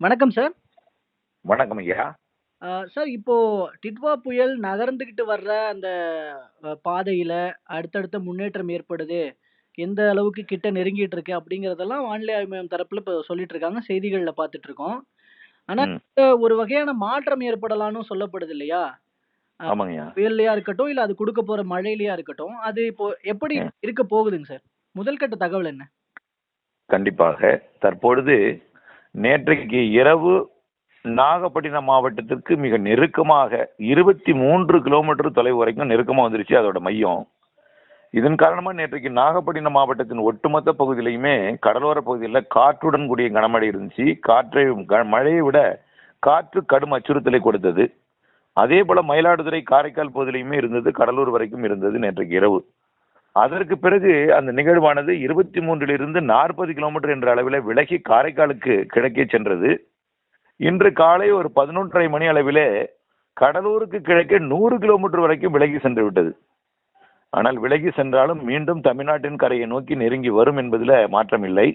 வணக்கம் சார். வணக்கம் ஐயா. சார் இப்போ டிட்வா புயல் நகர்ந்துகிட்டு வர்ற அந்த பாதையில அடுத்தடுத்த முன்னேற்றம் ஏற்படுது. எந்த அளவுக்கு கிட்ட நெருங்கிட்டு இருக்கு அப்படிங்கிறதெல்லாம் வானிலை ஆய்வு மையம் தரப்புல இப்ப சொல்லிட்டு இருக்காங்க. செய்திகள்ல பார்த்துட்டு இருக்கோம். ஆனா ம். ஒரு வகையான மாற்றம் ஏற்படலாம்னு சொல்லப்படுது இல்லையா? அ ஆமாங்கய்யா. புயல்லயா இருக்கட்டும், இல்ல அது குடுக்க போற மழையிலயா இருக்கட்டும். அது இப்போ எப்படி ம். இருக்க போகுதுங்க சார்? முதல் கட்ட தகவல் என்ன? கண்டிப்பாக. தற்பொழுது நேற்றைக்கு இரவு நாகப்பட்டினம் மாவட்டத்திற்கு மிக நெருக்கமாக 23 கிலோமீட்டர் தொலைவு வரைக்கும் நெருக்கமா வந்துருச்சு அதோட மையம். இதன் காரணமா நேற்றைக்கு நாகப்பட்டினம் மாவட்டத்தின் ஒட்டுமொத்த பகுதியிலையுமே கடலோர பகுதியில் காற்றுடன் கூடிய கனமழை இருந்துச்சு. மழையை விட காற்று கடும் அச்சுறுத்தலை கொடுத்தது. அதே போல மயிலாடுதுறை, காரைக்கால் பகுதியிலையுமே இருந்தது, கடலூர் வரைக்கும் இருந்தது நேற்றைக்கு இரவு. அதற்கு பிறகு அந்த நிகழ்வானது 23 40 கிலோமீட்டர் என்ற அளவில் விலகி காரைக்காலுக்கு கிழக்கே சென்றது. இன்று காலை ஒரு 11:30 மணி அளவிலே கடலூருக்கு கிழக்கே 100 கிலோமீட்டர் வரைக்கும் விலகி சென்று விட்டது. ஆனால் விலகி சென்றாலும் மீண்டும் தமிழ்நாட்டின் கரையை நோக்கி நெருங்கி வரும் என்பதில் மாற்றம் இல்லை.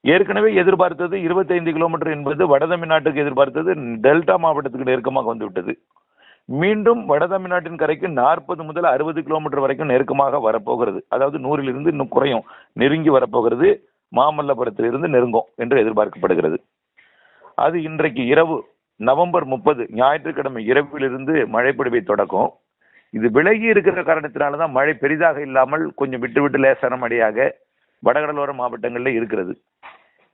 ஏற்கனவே எதிர்பார்த்தது 25 கிலோமீட்டர் என்பது வட தமிழ்நாட்டுக்கு எதிர்பார்த்தது டெல்டா மாவட்டத்துக்கு நெருக்கமாக வந்துவிட்டது. மீண்டும் வட தமிழ்நாட்டின் கரைக்கு 40 முதல் 60 கிலோமீட்டர் வரைக்கும் நெருக்கமாக வரப்போகிறது. அதாவது 100 இன்னும் குறையும், நெருங்கி வரப்போகிறது. மாமல்லபுரத்திலிருந்து நெருங்கும் என்று எதிர்பார்க்கப்படுகிறது. அது இன்றைக்கு இரவு நவம்பர் 30 ஞாயிற்றுக்கிழமை இரவிலிருந்து மழைப்பொழிவை தொடக்கும். இது விலகி இருக்கிற காரணத்தினாலதான் மழை பெரிதாக இல்லாமல் கொஞ்சம் விட்டு விட்டு லேசான மழையாக வடகடலோர மாவட்டங்களில் இருக்கிறது.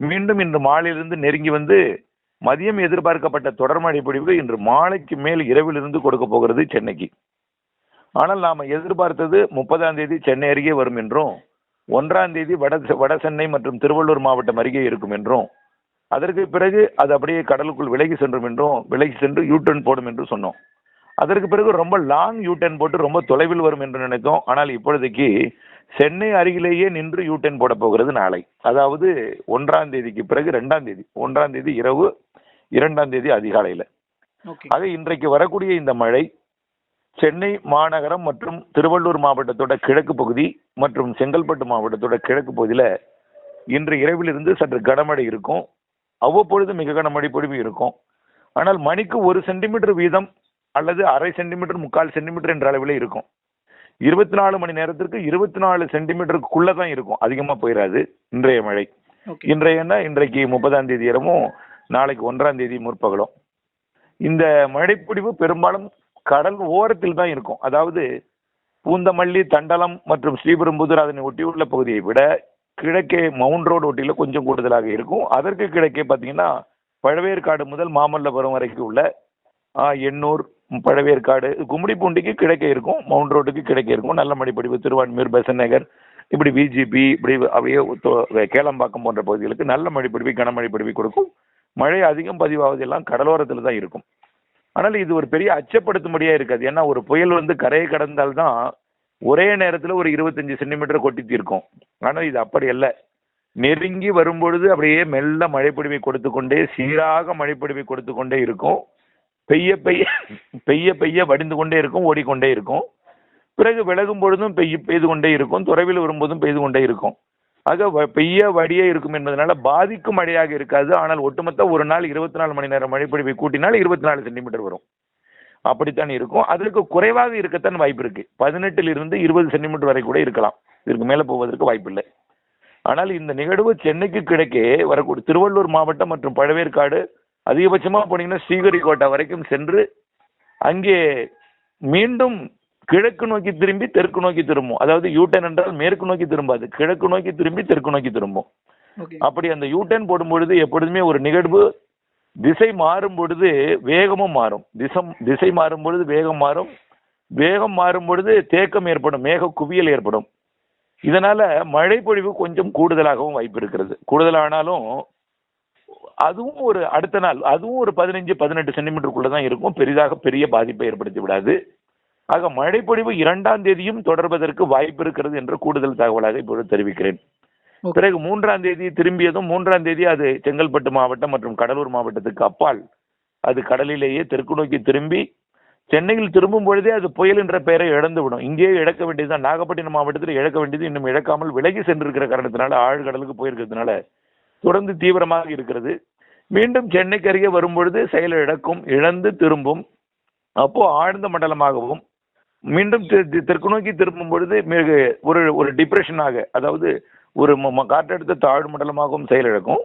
மீண்டும் இன்று மாலையிலிருந்து நெருங்கி வந்து மதியம் எதிர்பார்க்கப்பட்ட தொடர் மழை பொழிவு இன்று மாலைக்கு மேல் இரவிலிருந்து கொடுக்க போகிறது சென்னைக்கு. ஆனால் நாம எதிர்பார்த்தது 30ஆம் தேதி சென்னை அருகே வரும் என்றும், 1ஆம் தேதி வட சென்னை மற்றும் திருவள்ளூர் மாவட்டம் அருகே இருக்கும் என்றும், அதற்கு பிறகு அது அப்படியே கடலுக்குள் விலகி சென்றும் என்றும், விலகி சென்று யூடர்ன் போடும் என்று சொன்னோம். அதற்கு பிறகு ரொம்ப லாங் யூடர்ன் போட்டு ரொம்ப தொலைவில் வரும் என்று நினைத்தோம். ஆனால் இப்பொழுதைக்கு சென்னை அருகிலேயே நின்று யூடர்ன் போட போகிறது நாளை. அதாவது 1ஆம் தேதிக்கு பிறகு 2ஆம் தேதி, 1ஆம் தேதி இரவு, 2ஆம் தேதி அதிகாலையில். ஆக இன்றைக்கு வரக்கூடிய இந்த மழை சென்னை மாநகரம் மற்றும் திருவள்ளூர் மாவட்டத்தோட கிழக்கு பகுதி மற்றும் செங்கல்பட்டு மாவட்டத்தோட கிழக்கு பகுதியில் இன்று இரவிலிருந்து சற்று கனமழை இருக்கும். அவ்வப்பொழுது மிக கனமழை பொழிவு இருக்கும். ஆனால் மணிக்கு 1 சென்டிமீட்டர் வீதம் அல்லது அரை சென்டிமீட்டர் 3/4 சென்டிமீட்டர் என்ற அளவில் இருக்கும். 24 மணி நேரத்திற்கு 24 சென்டிமீட்டருக்குள்ள தான் இருக்கும், அதிகமா போயிடாது இன்றைய மழை. இன்றைக்கு 30ஆம் தேதி இரவும், நாளைக்கு 1ஆம் தேதி முற்பகலும். இந்த மழைப்பொழிவு பெரும்பாலும் கடல் ஓரத்தில் தான் இருக்கும். அதாவது பூந்தமல்லி, தண்டலம் மற்றும் ஸ்ரீபெரும்புதூர் அதனை ஒட்டியுள்ள பகுதியை விட கிழக்கே மவுண்ட் ரோடு ஒட்டியில கொஞ்சம் கூடுதலாக இருக்கும். அதற்கு கிழக்கே பார்த்தீங்கன்னா பழவேற்காடு முதல் மாமல்லபுரம் வரைக்கும் உள்ள எண்ணூர், பழவேற்காடு, கும்மிடிப்பூண்டிக்கு கிழக்கே இருக்கும், மவுண்ட் ரோடுக்கு கிழக்கே இருக்கும் நல்ல மழைப்பொழிவு. திருவான்மியூர், பெசன்ட் நகர், இப்படி விஜிபி, இப்படி அப்படியே கேளம்பாக்கம் போன்ற பகுதிகளுக்கு நல்ல மழைப்பொழிவு, கனமழைப்பொழிவு கொடுக்கும். மழை அதிகம் பதிவாவதெல்லாம் கடலோரத்தில் தான் இருக்கும். ஆனால் இது ஒரு பெரிய அச்சப்படுத்தும்படியா இருக்காது. ஏன்னா ஒரு புயல் வந்து கரையை கடந்தால்தான் ஒரே நேரத்தில் ஒரு 25 சென்டிமீட்டர் கொட்டி தீர்க்கும். ஆனால் இது அப்படி அல்ல. நெருங்கி வரும்பொழுது அப்படியே மெல்ல மழைப்பொழிவை கொடுத்து கொண்டே, சீராக மழைப்பொழிவை கொடுத்து கொண்டே இருக்கும். பெய்ய பெய்ய பெய்ய பெய்ய வடிந்து கொண்டே இருக்கும், ஓடிக்கொண்டே இருக்கும். பிறகு விலகும் பொழுதும் பெய்து கொண்டே இருக்கும், தொலைவில் வரும்போதும் பெய்து கொண்டே இருக்கும். ஆக பெய்ய வடியே இருக்கும் என்பதனால பாதிக்கும் மழையாக இருக்காது. ஆனால் ஒட்டுமொத்த ஒரு நாள் 24 மணி நேரம் மழைப்பொழிவை கூட்டினால் 24 சென்டிமீட்டர் வரும். அப்படித்தான் இருக்கும். அதற்கு குறைவாக இருக்கத்தான் வாய்ப்பு இருக்கு. 18 20 சென்டிமீட்டர் வரை கூட இருக்கலாம். இதற்கு மேல போவதற்கு வாய்ப்பு இல்லை. ஆனால் இந்த நிகழ்வு சென்னைக்கு கிழக்கே வரக்கூடிய திருவள்ளூர் மாவட்டம் மற்றும் பழவேற்காடு, அதிகபட்சமா போனீங்கன்னா ஸ்ரீஹரிகோட்டா வரைக்கும் சென்று அங்கே மீண்டும் கிழக்கு நோக்கி திரும்பி தெற்கு நோக்கி திரும்பும். அதாவது யூட்டர்ன் என்றால் மேற்கு நோக்கி திரும்பாது, கிழக்கு நோக்கி திரும்பி தெற்கு நோக்கி திரும்பும். அப்படி அந்த யூட்டர்ன் போடும் பொழுது எப்பொழுதுமே ஒரு நிகழ்வு திசை மாறும் பொழுது வேகமும் மாறும். திசை மாறும் பொழுது வேகம் மாறும். வேகம் மாறும் பொழுது தேக்கம் ஏற்படும், மேக குவியல் ஏற்படும். இதனால மழை பொழிவு கொஞ்சம் கூடுதலாகவும் வாய்ப்பு இருக்கிறது. கூடுதலானாலும் அதுவும் ஒரு அடுத்த நாள் அதுவும் ஒரு 15-18 சென்டிமீட்டருக்குள்ளதான் இருக்கும். பெரிய பாதிப்பை ஏற்படுத்தி விடாது. ஆக மழைப்பொழிவு 2ஆம் தேதியும் தொடர்வதற்கு வாய்ப்பு இருக்கிறது என்ற கூடுதல் தகவலாக இப்பொழுது தெரிவிக்கிறேன். பிறகு 3ஆம் தேதி திரும்பியதும் 3ஆம் தேதி அது செங்கல்பட்டு மாவட்டம் மற்றும் கடலூர் மாவட்டத்துக்கு அப்பால் அது கடலிலேயே தெற்கு நோக்கி திரும்பி சென்னையில் திரும்பும் பொழுதே அது புயல் என்ற பெயரை இழந்து விடும். இங்கேயே இழக்க வேண்டியதுதான். நாகப்பட்டினம் மாவட்டத்தில் இழக்க வேண்டியது இன்னும் இழக்காமல் விலகி சென்றிருக்கிற காரணத்தினால, ஆழ்கடலுக்கு போயிருக்கிறதுனால தொடர்ந்து தீவிரமாக இருக்கிறது. மீண்டும் சென்னைக்கு அருகே வரும்பொழுது செயலிழக்கும், இழந்து திரும்பும். அப்போ ஆழ்ந்த மண்டலமாகவும் மீண்டும் தெற்கு நோக்கி திரும்பும் பொழுது மிக ஒரு ஒரு டிப்ரெஷனாக, அதாவது ஒரு காற்றழுத்த தாழ்வு மண்டலமாகவும் செயலிழக்கும்.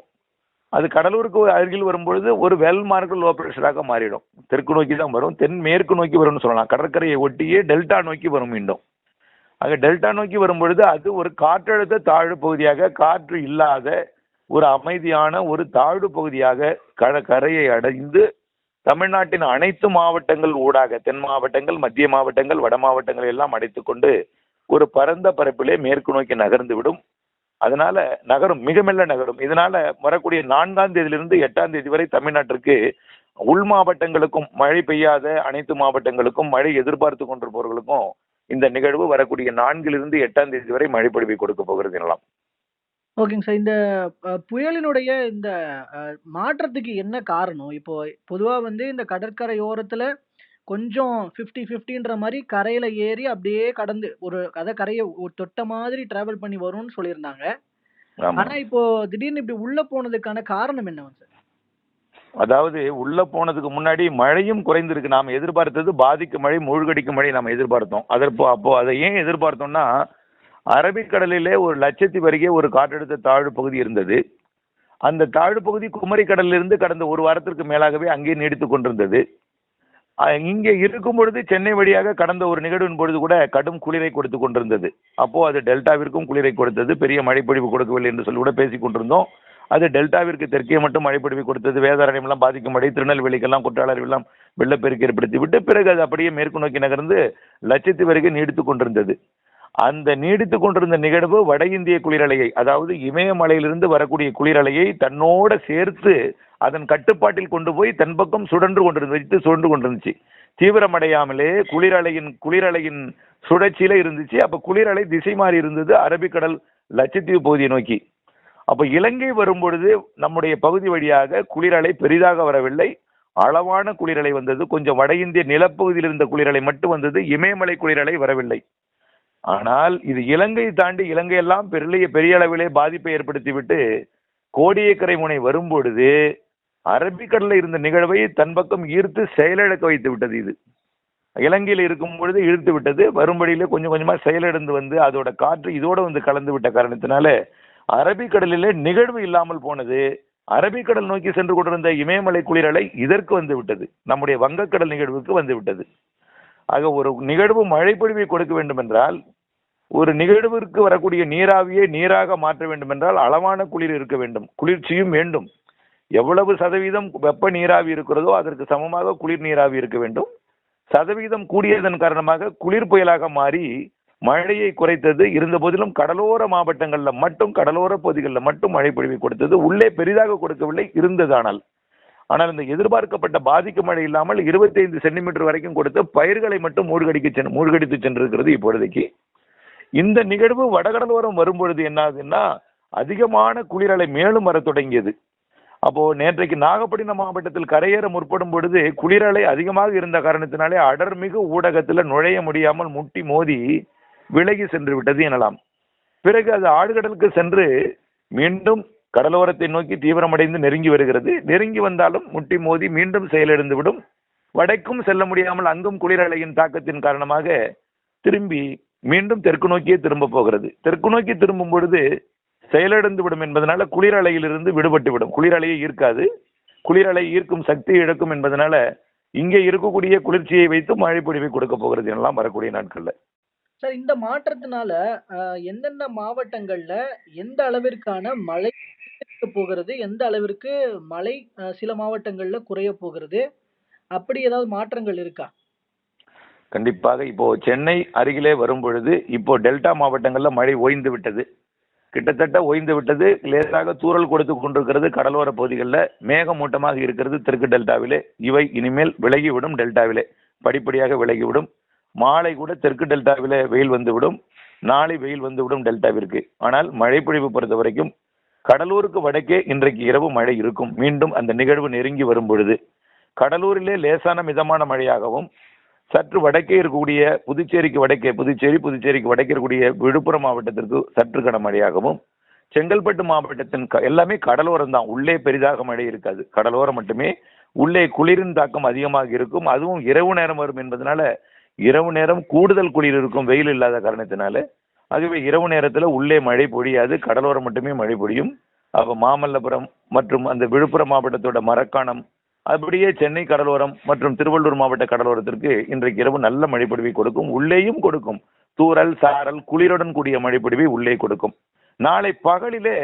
அது கடலூருக்கு அருகில் வரும்பொழுது ஒரு வெல் மார்க் லோ பிரஷராக மாறிடும். தெற்கு நோக்கி தான் வரும், தென் மேற்கு நோக்கி வரும்னு சொல்லலாம். கடற்கரையை ஒட்டியே டெல்டா நோக்கி வரும் மீண்டும். ஆக டெல்டா நோக்கி வரும்பொழுது அது ஒரு காற்றழுத்த தாழ்வு பகுதியாக, காற்று இல்லாத ஒரு அமைதியான ஒரு தாழ்வு பகுதியாக கரையை அடைந்து தமிழ்நாட்டின் அனைத்து மாவட்டங்கள் ஊடாக, தென் மாவட்டங்கள், மத்திய மாவட்டங்கள், வட மாவட்டங்கள் எல்லாம் அடைத்துக் கொண்டு ஒரு பரந்த பரப்பிலே மேற்கு நோக்கி நகர்ந்து விடும். அதனால நகரும், மிக மெல்ல நகரும். இதனால வரக்கூடிய 4ஆம் தேதியிலிருந்து 8ஆம் தேதி வரை தமிழ்நாட்டிற்கு உள் மாவட்டங்களுக்கும் மழை பெய்யாத அனைத்து மாவட்டங்களுக்கும் மழை எதிர்பார்த்து கொண்டிருப்பவர்களுக்கும் இந்த நிகழ்வு வரக்கூடிய 4லிருந்து 8ஆம் தேதி வரை மழை பொழிவை கொடுக்க போகிறது எனலாம். ஓகேங்க சார். இந்த புயலினுடைய இந்த மாற்றத்துக்கு என்ன காரணம்? இப்போ பொதுவா வந்து இந்த கடற்கரையோரத்துல கொஞ்சம் 50, 50ன்ற மாரி கரையில ஏறி அப்படியே கடந்து கரைய தொட்ட மாதிரி டிராவல் பண்ணி வரும்னு சொல்லியிருந்தாங்க. ஆமா. ஆனா இப்போ திடீர்னு இப்படி உள்ள போனதுக்கான காரணம் என்னவா சார்? அதாவது உள்ள போனதுக்கு முன்னாடி மழையும் குறைந்திருக்கு. நாம் எதிர்பார்த்தது பாதிக்கும் மழை, மூழ்கடிக்கும் மழை நாம் எதிர்பார்த்தோம். அப்போ அதை ஏன் எதிர்பார்த்தோம்னா, அரபிக்கடலிலே ஒரு லட்சத்தீவு அருகே ஒரு காற்றழுத்த தாழ்வு பகுதி இருந்தது. அந்த தாழ்வு பகுதி குமரி கடலிலிருந்து கடந்த ஒரு வாரத்திற்கு மேலாகவே அங்கே நீடித்துக் கொண்டிருந்தது. இங்கே இருக்கும் பொழுது சென்னை வழியாக கடந்த ஒரு நிகழ்வின் பொழுது கூட கடும் குளிரை கொடுத்து கொண்டிருந்தது. அப்போ அது டெல்டாவிற்கும் குளிரை கொடுத்தது, பெரிய மழைப்பொழிவு கொடுக்கவில்லை என்று சொல்லி கூட பேசிக் கொண்டிருந்தோம். அது டெல்டாவிற்கு தெற்கே மட்டும் மழைப்பொழிவு கொடுத்தது. வேதாரண்யம் எல்லாம் பாதிக்கும் மழை, திருநெல்வேலிக்கெல்லாம் குற்றாலம் எல்லாம் வெள்ளப்பெருக்கு ஏற்படுத்தி விட்டு பிறகு அது அப்படியே மேற்கு நோக்கி நகர்ந்து லட்சத்தீவு வரைக்கும் நீடித்துக் கொண்டிருந்தது. அந்த நீடித்துக் கொண்டிருந்த நிகழ்வு வட இந்திய குளிரலையை, அதாவது இமயமலையிலிருந்து வரக்கூடிய குளிரலையை தன்னோட சேர்த்து அதன் கட்டுப்பாட்டில் கொண்டு போய் தன் பக்கம் சுழன்று கொண்டிருந்துச்சு. தீவிரமடையாமலே குளிரலையின் சுழற்சியில இருந்துச்சு. அப்ப குளிரலை திசை மாறி இருந்தது அரபிக்கடல் லட்சத்தீவு பகுதியை நோக்கி. அப்ப இலங்கை வரும்பொழுது நம்முடைய பகுதி வழியாக குளிரலை பெரிதாக வரவில்லை, அளவான குளிரலை வந்தது. கொஞ்சம் வட இந்திய நிலப்பகுதியில் இருந்த குளிரலை மட்டும் வந்தது, இமயமலை குளிரலை வரவில்லை. ஆனால் இது இலங்கை தாண்டி இலங்கையெல்லாம் பெரிய அளவிலே பாதிப்பை ஏற்படுத்திவிட்டு கோடியக்கரை முனை வரும்பொழுது அரபிக்கடலில் இருந்த நிகழ்வை தன் பக்கம் ஈர்த்து செயலிழக்க வைத்து விட்டது. இது இலங்கையில் இருக்கும் பொழுது இழுத்து விட்டது. வரும்படியிலே கொஞ்சம் கொஞ்சமா செயலிழந்து வந்து அதோட காற்று இதோட வந்து கலந்து விட்ட காரணத்தினால அரபிக்கடலிலே நிகழ்வு இல்லாமல் போனது. அரபிக்கடல் நோக்கி சென்று கொண்டிருந்த இமயமலை குளிரலை இதற்கு வந்து விட்டது, நம்முடைய வங்கக்கடல் நிகழ்வுக்கு வந்து விட்டது. ஆக ஒரு நிகழ்வு மழைப்பொழிவை கொடுக்க வேண்டும் என்றால், ஒரு நிகழ்விற்கு வரக்கூடிய நீராவியை நீராக மாற்ற வேண்டும் என்றால் அளவான குளிர் இருக்க வேண்டும், குளிர்ச்சியும் வேண்டும். எவ்வளவு சதவீதம் வெப்ப நீராவி இருக்கிறதோ அதற்கு சமமாக குளிர் நீராவி இருக்க வேண்டும். சதவீதம் கூடியதன் காரணமாக குளிர் புயலாக மாறி மழையை குறைத்தது. இருந்த போதிலும் கடலோர மாவட்டங்கள்ல மட்டும், கடலோர பகுதிகளில் மட்டும் மழை பொழிவை கொடுத்தது. உள்ளே பெரிதாக கொடுக்கவில்லை, இருந்ததானால். ஆனால் இந்த எதிர்பார்க்கப்பட்ட பாதிக்கும் மழை இல்லாமல் 25 சென்டிமீட்டர் வரைக்கும் கொடுத்து பயிர்களை மட்டும் மூழ்கடித்து சென்றிருக்கிறது இப்பொழுதைக்கு. இந்த நிகழ்வு வடகடலோரம் வரும்பொழுது என்ன ஆகுதுன்னா, அதிகமான குளிரலை மேலும் வர தொடங்கியது. அப்போ நேற்றைக்கு நாகப்பட்டினம் மாவட்டத்தில் கரையேற முற்படும் பொழுது குளிரலை அதிகமாக இருந்த காரணத்தினாலே அடர்மிகு ஊடகத்தில் நுழைய முடியாமல் முட்டி மோதி விலகி சென்று விட்டது எனலாம். பிறகு அது ஆழ்கடலுக்கு சென்று மீண்டும் கடலோரத்தை நோக்கி தீவிரமடைந்து நெருங்கி வருகிறது. நெருங்கி வந்தாலும் முட்டி மோதி மீண்டும் செயலிழந்து விடும். வடக்கும் செல்ல முடியாமல் அங்கும் குளிரலையின் தாக்கத்தின் காரணமாக திரும்பி மீண்டும் தெற்கு நோக்கியே திரும்ப போகிறது. தெற்கு நோக்கி திரும்பும் பொழுது செயலிழந்து விடும் என்பதனால குளிரலையிலிருந்து விடுபட்டு விடும். குளிரலையை ஈர்க்காது, குளிரலை ஈர்க்கும் சக்தி இழக்கும் என்பதனால இங்கே இருக்கக்கூடிய குளிர்ச்சியை வைத்து மழை பொழிவை கொடுக்க போகிறது எனலாம் வரக்கூடிய நாட்கள்ல. சார், இந்த மாற்றத்தினால எந்தெந்த மாவட்டங்கள்ல எந்த அளவிற்கான மழை போகிறது, எந்த அளவிற்கு மழை சில மாவட்டங்கள்ல குறைய போகிறது, அப்படி ஏதாவது மாற்றங்கள் இருக்கா? கண்டிப்பாக இப்போ சென்னை அருகிலே வரும் பொழுது இப்போ டெல்டா மாவட்டங்கள்ல மழை ஓய்ந்து விட்டது, கிட்டத்தட்ட ஓய்ந்து விட்டது. லேசாக தூறல் கொடுத்து கொண்டிருக்கிறது கடலோர பகுதிகளில். மேகமூட்டமாக இருக்கிறது தெற்கு டெல்டாவிலே. இவை இனிமேல் விலகிவிடும், டெல்டாவிலே படிப்படியாக விலகிவிடும். மாலை கூட தெற்கு டெல்டாவிலே வெயில் வந்துவிடும், நாளை வெயில் வந்துவிடும் டெல்டாவிற்கு. ஆனால் மழை பொழிவு பொறுத்த வரைக்கும் கடலூருக்கு வடக்கே இன்றைக்கு இரவு மழை இருக்கும். மீண்டும் அந்த நிகழ்வு நெருங்கி வரும் பொழுது கடலூரிலே லேசான மிதமான மழையாகவும், சற்று வடக்கே இருக்கக்கூடிய புதுச்சேரிக்கு வடக்கே இருக்கக்கூடிய விழுப்புரம் மாவட்டத்திற்கு சற்று கனமழையாகவும், செங்கல்பட்டு மாவட்டத்தின் எல்லாமே கடலோரம் தான். உள்ளே பெரிதாக மழை இருக்காது. கடலோரம் மட்டுமே. உள்ளே குளிரின் தாக்கம் அதிகமாக இருக்கும். அதுவும் இரவு நேரம் வரும் என்பதனால இரவு நேரம் கூடுதல் குளிர் இருக்கும், வெயில் இல்லாத காரணத்தினால. ஆகவே இரவு நேரத்துல உள்ளே மழை பொழியாது. கடலோரம் மட்டுமே மழை பொழியும். அப்ப மாமல்லபுரம் மற்றும் அந்த விழுப்புரம் மாவட்டத்தோட மரக்காணம், அப்படியே சென்னை கடலோரம் மற்றும் திருவள்ளூர் மாவட்ட கடலோரத்திற்கு இன்றைக்கு இரவு நல்ல மழைப்பொழிவை கொடுக்கும். உள்ளேயும் கொடுக்கும். தூறல், சாரல், குளிருடன் கூடிய மழைப்பொழிவை உள்ளே கொடுக்கும். நாளை பகலிலே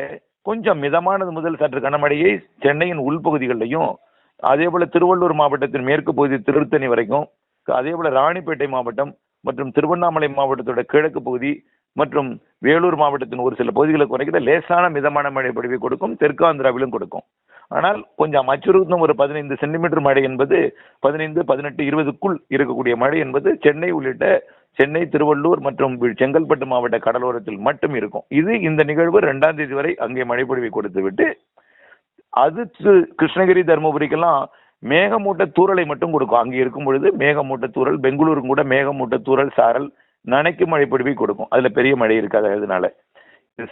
கொஞ்சம் மிதமானது முதல் சற்று கனமழையை சென்னையின் உள்பகுதிகளிலையும், அதே போல திருவள்ளூர் மாவட்டத்தின் மேற்கு பகுதி திருத்தணி வரைக்கும், அதே போல ராணிப்பேட்டை மாவட்டம் மற்றும் திருவண்ணாமலை மாவட்டத்தோட கிழக்கு பகுதி மற்றும் வேலூர் மாவட்டத்தின் ஒரு சில பகுதிகளுக்கு வரைக்கும் லேசான மிதமான மழை பொழிவை கொடுக்கும். தெற்கு ஆந்திராவிலும் கொடுக்கும். ஆனால் கொஞ்சம் அச்சுறுத்தும் ஒரு 15 சென்டிமீட்டர் மழை என்பது 15, 18, 20க்குள் இருக்கக்கூடிய மழை என்பது சென்னை உள்ளிட்ட சென்னை, திருவள்ளூர் மற்றும் செங்கல்பட்டு மாவட்ட கடலோரத்தில் மட்டும் இருக்கும். இது இந்த நிகழ்வு 2ஆம் தேதி வரை அங்கே மழைப்பொழிவை கொடுத்து விட்டு, அது கிருஷ்ணகிரி, தருமபுரிக்கெல்லாம் மேகமூட்ட தூறலை மட்டும் கொடுக்கும். அங்கே இருக்கும் பொழுது மேகமூட்ட தூறல், பெங்களூரும் கூட மேகமூட்ட தூறல், சாரல், நனைக்கும் மழை பொழிவை கொடுக்கும். அதுல பெரிய மழை இருக்காது. அதனால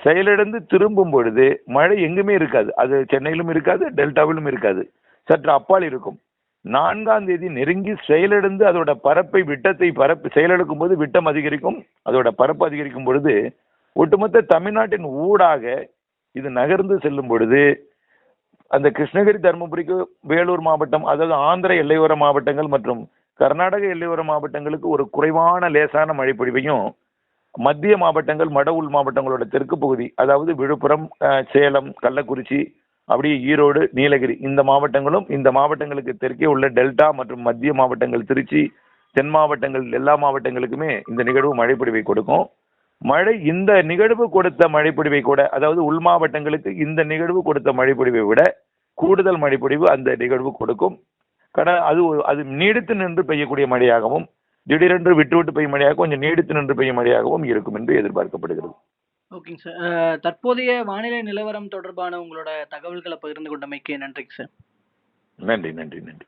செயலிழந்து திரும்பும் பொழுது மழை எங்குமே இருக்காது. அது சென்னையிலும் இருக்காது, டெல்டாவிலும் இருக்காது, சற்று அப்பால் இருக்கும். 4ஆம் தேதி நெருங்கி செயலிழந்து அதோட பரப்பை விட்டத்தை செயலிழக்கும் போது விட்டம் அதிகரிக்கும். அதோட பரப்பு அதிகரிக்கும் பொழுது ஒட்டுமொத்த தமிழ்நாட்டின் ஊடாக இது நகர்ந்து செல்லும் பொழுது அந்த கிருஷ்ணகிரி, தருமபுரிக்கு, வேலூர் மாவட்டம், அதாவது ஆந்திர எல்லையோர மாவட்டங்கள் மற்றும் கர்நாடக எல்லையோர மாவட்டங்களுக்கு ஒரு குறைவான லேசான மழை பொழிவையும், மத்திய மாவட்டங்கள், வட உள் மாவட்டங்களோட தெற்கு பகுதி, அதாவது விழுப்புரம், சேலம், கள்ளக்குறிச்சி, அப்படியே ஈரோடு, நீலகிரி, இந்த மாவட்டங்களும், இந்த மாவட்டங்களுக்கு தெற்கே உள்ள டெல்டா மற்றும் மத்திய மாவட்டங்கள், திருச்சி, தென் மாவட்டங்கள், எல்லா மாவட்டங்களுக்குமே இந்த நிகழ்வு மழைப்பொழிவை கொடுக்கும். மழை இந்த நிகழ்வு கொடுத்த மழைப்பொழிவை கூட, அதாவது உள் மாவட்டங்களுக்கு இந்த நிகழ்வு கொடுத்த மழைப்பொழிவை விட கூடுதல் மழைப்பொழிவு அந்த நிகழ்வு கொடுக்கும். அது நீடித்து நின்று பெய்யக்கூடிய மழையாகவும், திடீரென்று விட்டு விட்டு பெய்யும் மழையாக, கொஞ்சம் நீடித்து நின்று பெய்யும் மழையாகவும் இருக்கும் என்று எதிர்பார்க்கப்படுகிறது. ஓகேங்க சார். தற்போதைய வானிலை நிலவரம் தொடர்பான உங்களோட தகவல்களை பகிர்ந்து கொண்டமைக்கு நன்றிங்க சார். நன்றி, நன்றி, நன்றி.